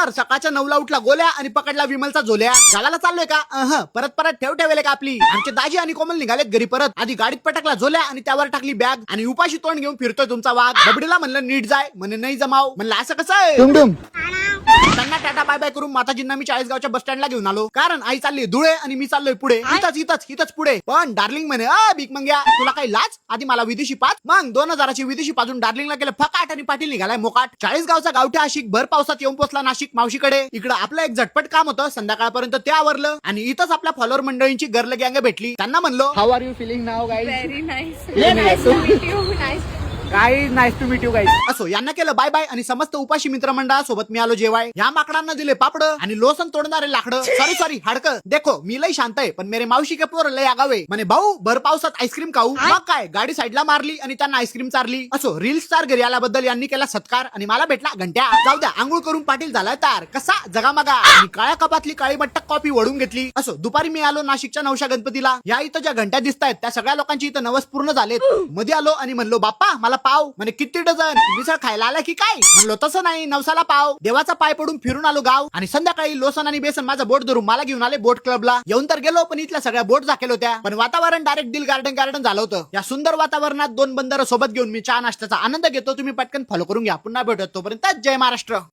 तर सकाळच्या 9ला उठला गोल्या आणि पकडला विमलचा झोल्या. गावाला चाललोय का? परत परत ठेव ठेवले का आपली. आमचे दाजी आणि कोमल निघालेत घरी परत. आधी गाडीत पटकला झोल्या आणि त्यावर टाकली बॅग आणि उपाशी तोंड घेऊन फिरतोय तुमचा वाघ. बबडीला म्हणलं नीट जाय, म्हणे नाही जमाव. म्हणलं असं कसं आहे. त्यांना टाटा बाय बाय करून माताजींना मी 40गावच्या बस स्टँडला घेऊन आलो, कारण आई चालली धुळे आणि मी चाललोय पुढे. इथंच पुढे. पण डार्लिंग म्हणे भीक मंग्या तुला काही लाज, आधी मला विदेशी पाच. मग 2000ची विदेशी पाजून डार्लिंगला गेलं फकाट आणि पाटील निघालाय मोकाट. 40गावचा गावठ्या आशिक भर पावसात येऊन पोचला नाशिक मावशीकडे. इकडं आपलं एक झटपट काम होतं, संध्याकाळपर्यंत ते आवरलं आणि इथंच आपल्या फॉलोअर मंडळींची गर्ल गँग भेटली. त्यांना म्हणलो how are you feeling now guys. Very nice. Nice to meet you. Nice. Guys nice to meet you guys. असो यांना केलं बाय बाय आणि समस्त उपाशी मित्रमंडळासोबत मी आलो जेवाय. या माकडांना दिले पापड आणि लोसन तोडणारे लाकडं. सॉरी हाडकं. देखो मी लई शांत आहे, पण मेरे मावशी के पोर लय आगावे. म्हणे भाऊ भर पावसात आईस्क्रीम खाऊ. मग काय गाडी साईडला मारली आणि त्यांना आईस्क्रीम चारली. असो रील स्टार घरी आल्याबद्दल यांनी केला सत्कार आणि मला भेटला घंट्या. जाऊ द्या आंघोळ करून पाटील झालाय तार कसा जगामगा. आणि काळ्या कपातली काळी मट्टक कॉफी वळून घेतली. असो दुपारी मी आलो नाशिकच्या नवशा गणपतीला. या इथं ज्या घंट्या दिसतायत त्या सगळ्या लोकांची इथं नवस पूर्ण झालेत. मध्ये आलो आणि म्हणलो बाप्पा मला पाव. म्हणे किती डझन मिसळ खायला आला की काय. म्हणलो तसं नाही नवसाला पाव. देवाचा पाय पडून फिरून आलो गाव आणि संध्याकाळी लोसन आणि बेसन माझा बोट धरून मला घेऊन आले बोट क्लबला. येऊन तर गेलो पण इथल्या सगळ्या बोट झाकेल होत्या. पण वातावरण डायरेक्ट दिल गार्डन झालं होतं. या सुंदर वातावरणात 2 बंदर सोबत घेऊन मी चहा नाश्त्याचा आनंद घेतो. तुम्ही पटकन फॉलो करून घ्या. पुन्हा भेटत तोपर्यंत जय महाराष्ट्र.